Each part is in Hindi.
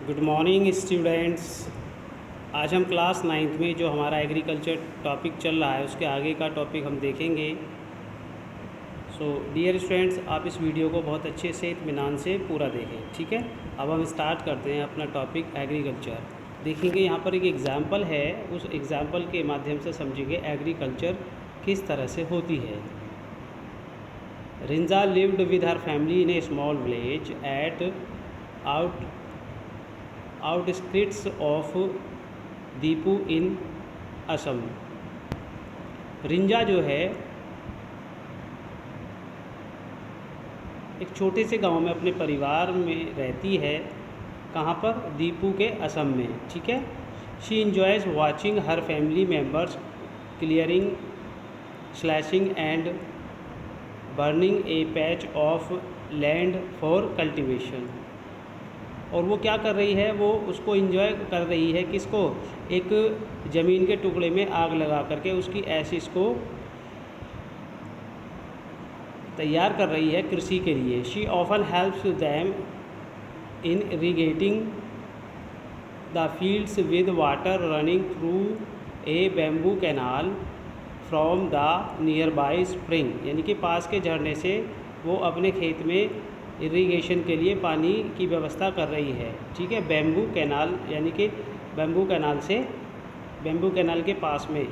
Good morning students. आज हम क्लास 9th में जो हमारा एग्रीकल्चर टॉपिक चल रहा है उसके आगे का टॉपिक हम देखेंगे। सो डियर स्टूडेंट्स, आप इस वीडियो को बहुत अच्छे से इत्मीनान से पूरा देखें, ठीक है। अब हम स्टार्ट करते हैं अपना टॉपिक एग्रीकल्चर। देखेंगे यहाँ पर एक एग्ज़ाम्पल है, उस एग्ज़ाम्पल के माध्यम से समझेंगे एग्रीकल्चर किस तरह से होती है। Rinja lived with her family in a small village at outskirts of Dipu in Assam. Rinja जो है एक छोटे से गांव में अपने परिवार में रहती है। कहाँ पर? दीपू के असम में, ठीक है। She enjoys watching her family members clearing, slashing and burning a patch of land for cultivation. और वो क्या कर रही है, वो उसको इंजॉय कर रही है। किसको? एक ज़मीन के टुकड़े में आग लगा करके उसकी एशिस को तैयार कर रही है कृषि के लिए। She often helps them in irrigating the fields with water running through a bamboo canal from the near by spring. यानी कि पास के झरने से वो अपने खेत में इरिगेशन के लिए पानी की व्यवस्था कर रही है, ठीक है। बैम्बू कैनाल यानी कि बैम्बू कैनाल के पास में।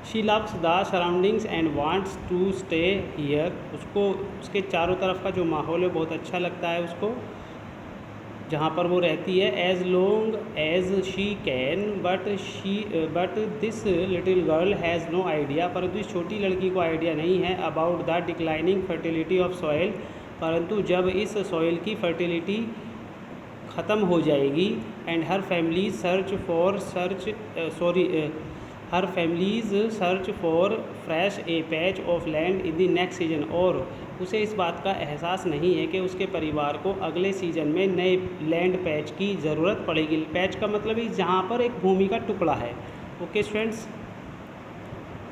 She loves the surroundings and wants to stay here. उसको उसके चारों तरफ का जो माहौल है बहुत अच्छा लगता है उसको, जहाँ पर वो रहती है। As long as she can but this little girl has no idea. परंतु इस छोटी लड़की को आइडिया नहीं है about the declining fertility of soil. परंतु जब इस सॉइल की फर्टिलिटी ख़त्म हो जाएगी and her families search for fresh a patch of land in the next season. और उसे इस बात का एहसास नहीं है कि उसके परिवार को अगले सीज़न में नए लैंड पैच की ज़रूरत पड़ेगी। पैच का मतलब है जहाँ पर एक भूमि का टुकड़ा है। ओके स्टूडेंट्स,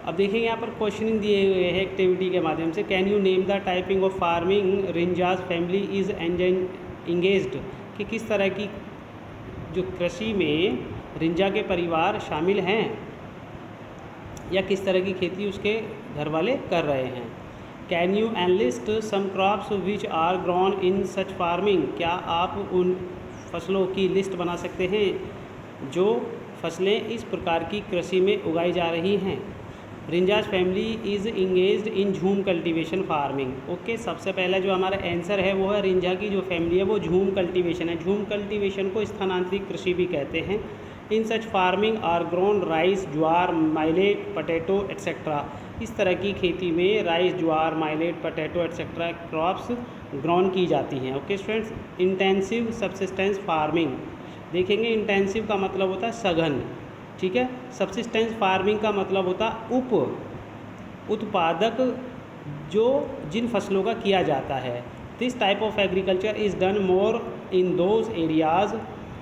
अब देखेंगे यहाँ पर क्वेश्चनिंग दिए हुए हैं एक्टिविटी के माध्यम से। Can you name the typing of farming Rinja's family is engaged. कि किस तरह की जो कृषि में रिंजा के परिवार शामिल हैं या किस तरह की खेती उसके घर वाले कर रहे हैं। Can you enlist some crops which are grown in such farming. क्या आप उन फसलों की लिस्ट बना सकते हैं जो फसलें इस प्रकार की कृषि में उगाई जा रही हैं। रिंजाज फैमिली इज़ इंगेज्ड इन झूम कल्टीवेशन फार्मिंग। ओके, सबसे पहला जो हमारा आंसर है वो है रिंजा की जो फैमिली है वो झूम कल्टीवेशन है। झूम कल्टीवेशन को स्थानांतरित कृषि भी कहते हैं। In such farming are grown rice, jowar, millet, potato etcetera. इस तरह की खेती में rice, jowar, millet, potato etcetera crops grown की जाती हैं। Okay students, intensive subsistence farming देखेंगे। इंटेंसिव का मतलब होता है सघन, ठीक है। सब्सिस्टेंस फार्मिंग का मतलब होता उत्पादक जो जिन फसलों का किया जाता है। This type of agriculture is done more in those areas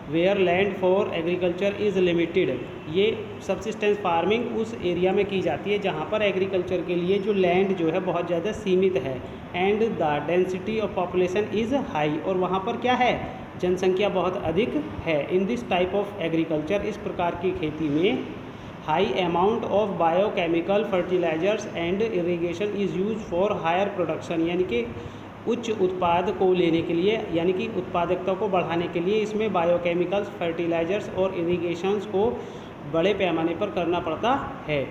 where land for agriculture is limited. ये सब्सिस्टेंस फार्मिंग उस एरिया में की जाती है जहाँ पर एग्रीकल्चर के लिए जो लैंड जो है बहुत ज़्यादा सीमित है। And the density of population is high. और वहाँ पर क्या है, जनसंख्या बहुत अधिक है। In this type of agriculture, इस प्रकार की खेती में high amount of biochemical fertilisers and irrigation is use for higher production. यानी कि उच्च उत्पाद को लेने के लिए, यानी कि उत्पादकता को बढ़ाने के लिए इसमें बायोकेमिकल्स, फर्टिलाइजर्स और इरिगेशंस को बड़े पैमाने पर करना पड़ता है।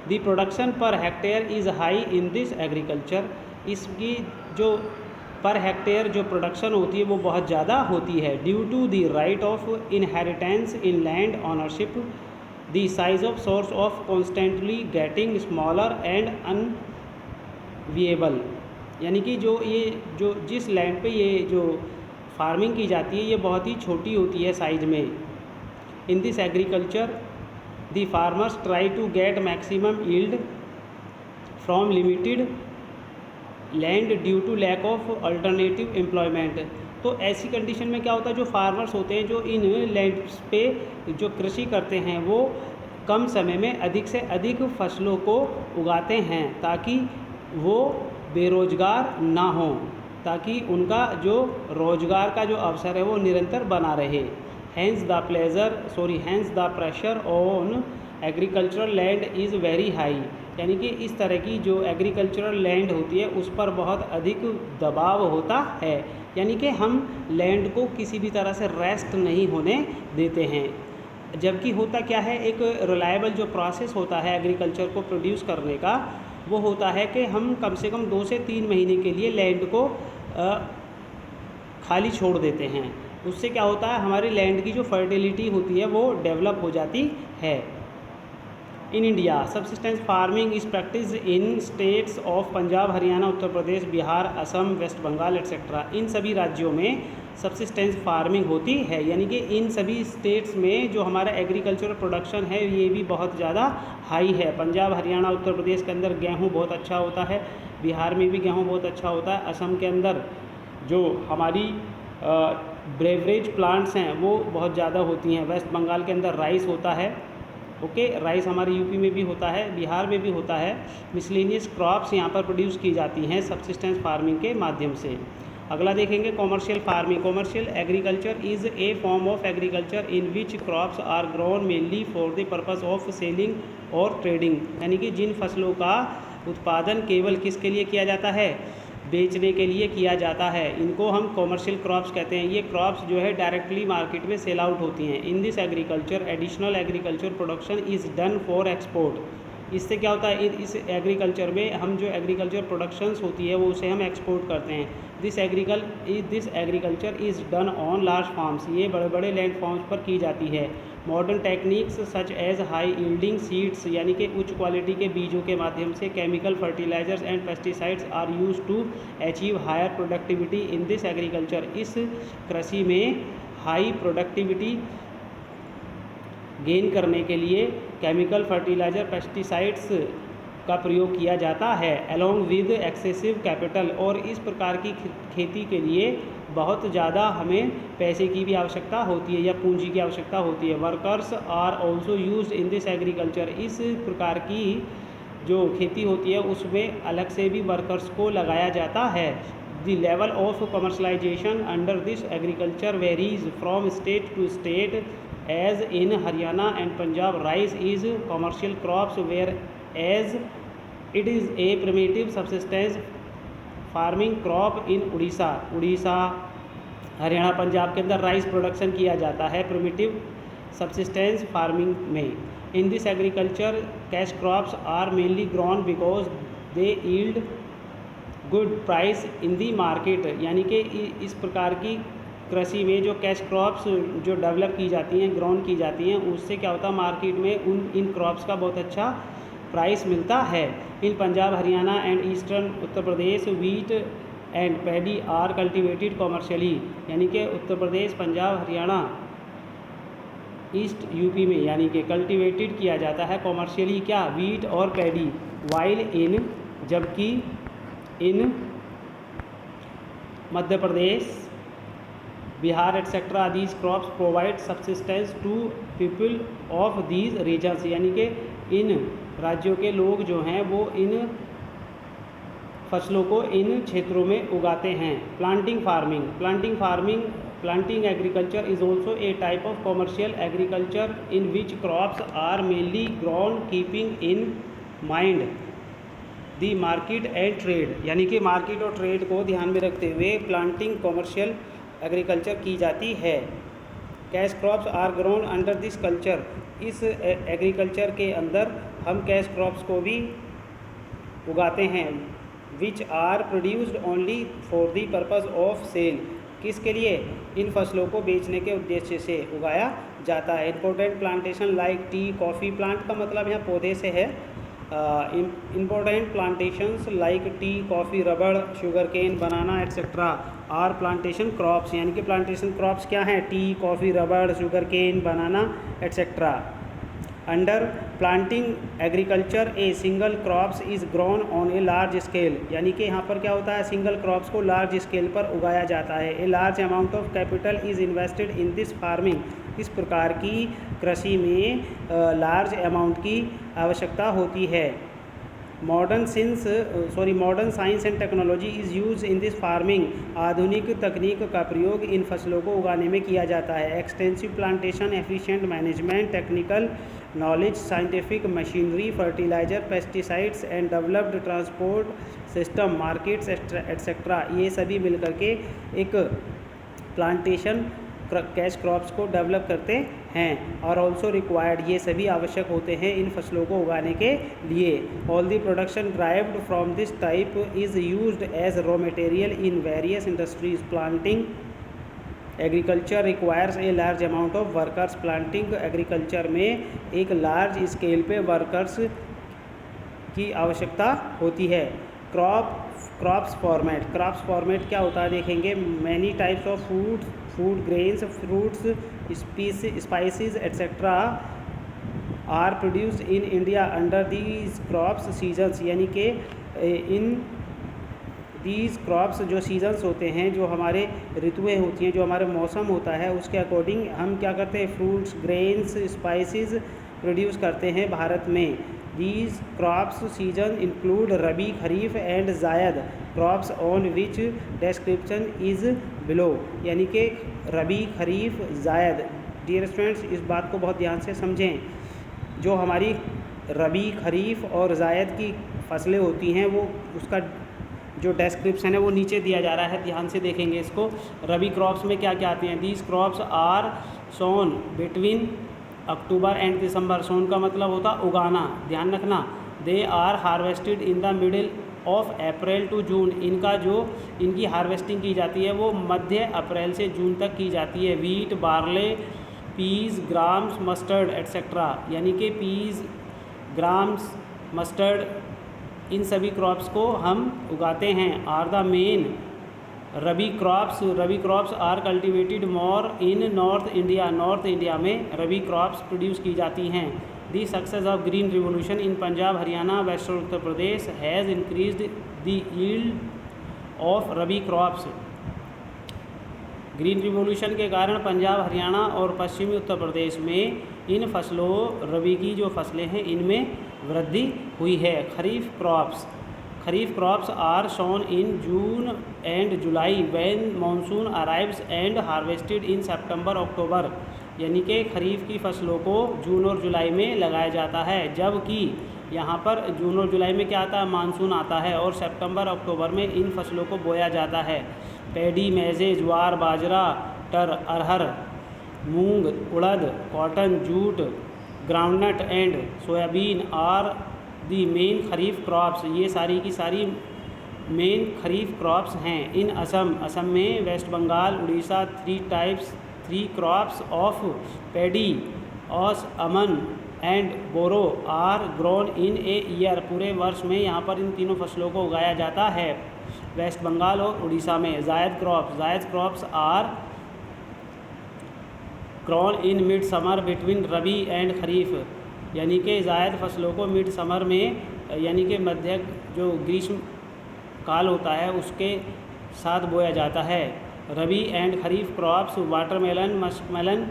The production per hectare is high in this agriculture. इसकी जो पर हेक्टेयर जो प्रोडक्शन होती है वो बहुत ज़्यादा होती है। Due to the right of inheritance in land ownership, the size of source of constantly getting smaller and unviable. यानी कि जो जिस लैंड पे ये जो फार्मिंग की जाती है ये बहुत ही छोटी होती है साइज में। In this agriculture the farmers try to get maximum yield from limited land due to lack of alternative employment. तो ऐसी कंडीशन में क्या होता है, जो फार्मर्स होते हैं जो इन लैंड्स पे जो कृषि करते हैं वो कम समय में अधिक से अधिक फसलों को उगाते हैं ताकि वो बेरोजगार ना हों। ताकि उनका जो रोजगार का जो अवसर है वो निरंतर बना रहे। Hence the pressure on agricultural land is very high, यानी कि इस तरह की जो एग्रीकल्चरल लैंड होती है उस पर बहुत अधिक दबाव होता है, यानी कि हम लैंड को किसी भी तरह से रेस्ट नहीं होने देते हैं। जबकि होता क्या है, एक रिलायबल जो प्रोसेस होता है एग्रीकल्चर को प्रोड्यूस करने का, वो होता है कि हम कम से कम 2 से 3 महीने के लिए लैंड को खाली छोड़ देते हैं। उससे क्या होता है, हमारी लैंड की जो फर्टिलिटी होती है वो डेवलप हो जाती है। In India subsistence farming is practice in states of Punjab, Haryana, Uttar Pradesh, Bihar, Assam, West Bengal etcetera. इन सभी राज्यों में सब्सिस्टेंस फार्मिंग होती है, यानी कि इन सभी स्टेट्स में जो हमारा एग्रीकल्चरल प्रोडक्शन है ये भी बहुत ज़्यादा हाई है। पंजाब, हरियाणा, उत्तर प्रदेश के अंदर गेहूँ बहुत अच्छा होता है, बिहार में भी गेहूँ बहुत अच्छा होता है, असम के अंदर जो हमारी ब्रेवरेज प्लांट्स हैं वो बहुत ज़्यादा होती हैं, वेस्ट बंगाल के अंदर राइस होता है, ओके, राइस हमारे यूपी में भी होता है, बिहार में भी होता है। मिसलेनियस क्रॉप्स यहाँ पर प्रोड्यूस की जाती हैं सब्सिस्टेंस फार्मिंग के माध्यम से। अगला देखेंगे commercial farming. Commercial agriculture is a form of agriculture in which crops are grown mainly for the purpose of selling और ट्रेडिंग, यानी कि जिन फसलों का उत्पादन केवल किसके लिए किया जाता है, बेचने के लिए किया जाता है, इनको हम कॉमर्शियल क्रॉप्स कहते हैं। ये क्रॉप्स जो है डायरेक्टली मार्केट में सेल आउट होती हैं। इन this agriculture additional agriculture production is done for export. इससे क्या होता है, इस एग्रीकल्चर में हम जो एग्रीकल्चर प्रोडक्शंस होती है वो उसे हम एक्सपोर्ट करते हैं। This agriculture is done on large farms, ये बड़े बड़े लैंड फार्म्स पर की जाती है। Modern techniques such as high yielding seeds, यानी कि उच्च क्वालिटी के बीजों के माध्यम से chemical fertilisers and pesticides are use to achieve higher productivity in this agriculture. इस कृषि में हाई प्रोडक्टिविटी गेन करने के लिए केमिकल फर्टिलाइजर पेस्टिसाइड्स का प्रयोग किया जाता है अलोंग विद एक्सेसिव कैपिटल, और इस प्रकार की खेती के लिए बहुत ज़्यादा हमें पैसे की भी आवश्यकता होती है या पूंजी की आवश्यकता होती है। Workers are also used in this agriculture, इस प्रकार की जो खेती होती है उसमें अलग से भी वर्कर्स को लगाया जाता है। The level of commercialisation under this agriculture varies from state to state, as in Haryana and Punjab rice is commercial crops whereas it is a primitive subsistence farming crop in Orissa, Haryana, Punjab के अंदर राइस प्रोडक्शन किया जाता है प्रिमिटिव सब्सिस्टेंस फार्मिंग में। In this agriculture cash crops are mainly grown because they yield good price in the market, यानी कि इस प्रकार की कृषि में जो कैश क्रॉप्स जो डेवलप की जाती हैं, ग्रोन की जाती हैं, उससे क्या होता है मार्केट में इन क्रॉप्स का बहुत अच्छा प्राइस मिलता है। In Punjab, Haryana and eastern Uttar Pradesh wheat and paddy are cultivated commercially, यानी कि उत्तर प्रदेश, पंजाब, हरियाणा, ईस्ट यूपी में यानी कि कल्टिवेटेड किया जाता है कॉमर्शियली क्या, वीट और पैडी। वाइल इन, जबकि in Madhya Pradesh, Bihar etcetera these crops provide subsistence to people of these regions, यानी कि इन राज्यों के लोग जो हैं वो इन फसलों को इन क्षेत्रों में उगाते हैं। Planting agriculture is also a type of commercial agriculture in which crops are mainly grown keeping in mind the market and trade, यानी कि मार्केट और ट्रेड को ध्यान में रखते हुए प्लांटिंग कॉमर्शियल एग्रीकल्चर की जाती है। Cash crops are grown under this culture, इस एग्रीकल्चर के अंदर हम कैश क्रॉप्स को भी उगाते हैं। Which are produced only for the purpose of sale, किसके लिए, इन फसलों को बेचने के उद्देश्य से उगाया जाता है। Important plantation like tea, coffee, plant का मतलब यहाँ पौधे से है। Important plantations like tea, coffee, rubber, sugar cane, banana etcetera are plantation crops, यानी कि प्लांटेशन क्रॉप्स क्या हैं, tea, coffee, rubber, sugar cane, banana etcetera. Under planting agriculture a single crops is grown on a large scale, यानी कि यहाँ पर क्या होता है, सिंगल क्रॉप्स को लार्ज स्केल पर उगाया जाता है। ए large amount of capital is invested in this farming, इस प्रकार की कृषि में लार्ज अमाउंट की आवश्यकता होती है। Modern science and technology is use in this farming. आधुनिक तकनीक का प्रयोग इन फसलों को उगाने में किया जाता है। Extensive plantation, efficient management, technical knowledge, scientific machinery, fertiliser, pesticides and developed transport system, markets etcetera, ये सभी मिलकर के एक प्लांटेशन कैश क्रॉप्स को डेवलप करते हैं। और ऑल्सो रिक्वायर्ड, ये सभी आवश्यक होते हैं इन फसलों को उगाने के लिए। All the production derived from this type is used as raw material in various industries. Planting agriculture requires a large amount of workers. Planting agriculture में एक लार्ज स्केल पे वर्कर्स की आवश्यकता होती है। क्रॉप्स फॉर्मेट क्या होता है देखेंगे। Many types of food grains, fruits, spices etcetera are produced in India under these crops seasons. यानी कि इन दीज क्रॉप्स जो सीजन्स होते हैं, जो हमारे ऋतुएं होती हैं, जो हमारे मौसम होता है, उसके अकॉर्डिंग हम क्या करते हैं, फ्रूट्स, ग्रेन्स, स्पाइसेस प्रोड्यूस करते हैं भारत में। These crops season include rabi, kharif and zaid crops on which description is below. यानी कि रबी, खरीफ, जायद। डियर स्टूडेंट्स, इस बात को बहुत ध्यान से समझें। जो हमारी रबी, खरीफ और जायद की फसलें होती हैं, वो उसका जो डिस्क्रिप्शन है वो नीचे दिया जा रहा है, ध्यान से देखेंगे इसको। रबी क्रॉप्स में क्या क्या आती हैं। These crops are sown between October and December. Sown का मतलब होता उगाना, ध्यान रखना। They are harvested in the middle of April to June. इनकी हार्वेस्टिंग की जाती है वो मध्य अप्रैल से जून तक की जाती है। Wheat, barley, peas, grams, mustard etcetera. यानी कि पीज, ग्राम्स, मस्टर्ड, इन सभी क्रॉप्स को हम उगाते हैं। Are the main rabi crops are cultivated more in North India में रबी क्रॉप्स प्रोड्यूस की जाती हैं। The success of green revolution in Punjab, Haryana, western Uttar Pradesh has increased the yield of rabi crops. Green revolution के कारण पंजाब, हरियाणा और पश्चिमी उत्तर प्रदेश में इन फसलों, रबी की जो फसलें हैं, इनमें वृद्धि हुई है। Kharif crops are sown in June and July when monsoon arrives and harvested in September October. यानी कि खरीफ की फसलों को जून और जुलाई में लगाया जाता है, जबकि यहाँ पर जून और जुलाई में क्या आता है, मानसून आता है, और सितंबर अक्टूबर में इन फसलों को बोया जाता है। Paddy, maize, jowar, bajra, arhar, moong, urad, cotton, jute, groundnut and soybean are the main kharif crops. ये सारी की सारी मेन खरीफ क्रॉप्स हैं। इन असम में, West Bengal, Orissa, three crops of paddy, aus, aman and boro are grown in a year. पूरे वर्ष में यहाँ पर इन तीनों फसलों को उगाया जाता है, वेस्ट बंगाल और उड़ीसा में। Zaid crops are grown in mid summer between rabi and kharif. यानी कि जायद फसलों को मिड समर में, यानी कि मध्य जो ग्रीष्म काल होता है उसके साथ बोया जाता है। Rabi and kharif crops watermelon, muskmelon,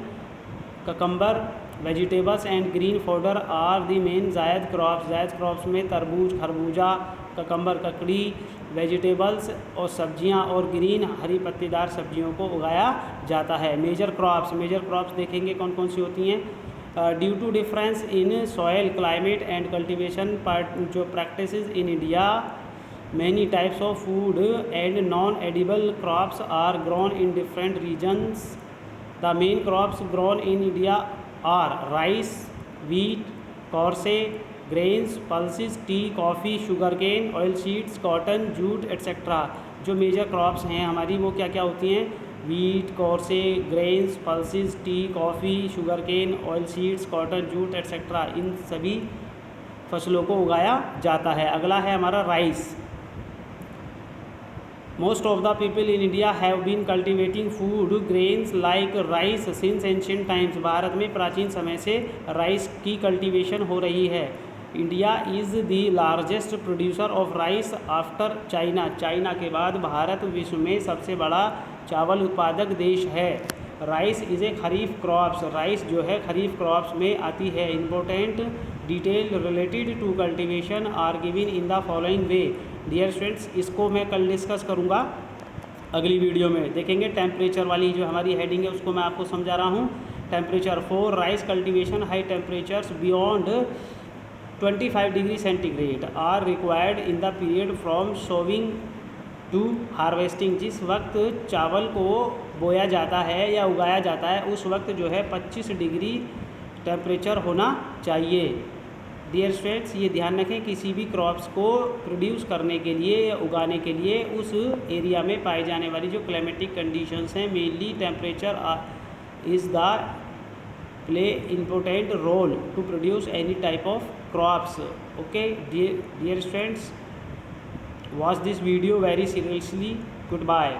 cucumber, vegetables and green fodder are the main zaid crops में तरबूज, खरबूजा, ककम्बर, ककड़ी, वेजिटेबल्स और सब्जियां और ग्रीन हरी पत्तेदार सब्जियों को उगाया जाता है। मेजर क्रॉप्स देखेंगे कौन कौन सी होती हैं। Due to difference in soil, climate and cultivation जो practices in India, many types of food and non edible crops are grown in different regions. The main crops grown in India are rice, wheat, coarse, grains, pulses, tea, coffee, sugar cane, oil seeds, cotton, jute etcetera. जो मेजर क्रॉप्स हैं हमारी वो क्या क्या होती हैं, wheat, coarse, grains, pulses, tea, coffee, sugar cane, oil seeds, cotton, jute etcetera. इन सभी फसलों को उगाया जाता है। अगला है हमारा rice. Most of the people in India have been cultivating food grains like rice since ancient times. Bharat में प्राचीन समय से राइस की कल्टीवेशन हो रही है। India is the largest producer of rice after China के बाद भारत विश्व में सबसे बड़ा चावल उत्पादक देश है। Rice is a kharif crops. Rice जो है खरीफ क्रॉप्स में आती है। Important detail related to cultivation are given in the following way. Dear students, इसको मैं कल डिस्कस करूँगा, अगली वीडियो में देखेंगे। टेम्परेचर वाली जो हमारी हेडिंग है उसको मैं आपको समझा रहा हूँ। Temperature for rice cultivation, high temperatures beyond 25 degree centigrade are required in the period from sowing to harvesting. जिस वक्त चावल को बोया जाता है या उगाया जाता है उस वक्त जो है 25 डिग्री टेम्परेचर होना चाहिए। डियर स्टूडेंट्स, ये ध्यान रखें, किसी भी क्रॉप्स को प्रोड्यूस करने के लिए या उगाने के लिए उस एरिया में पाई जाने वाली जो क्लाइमेटिक कंडीशंस हैं, mainly temperature is the play important role to produce any type of crops. Okay dear students, watch this video very seriously. Good bye.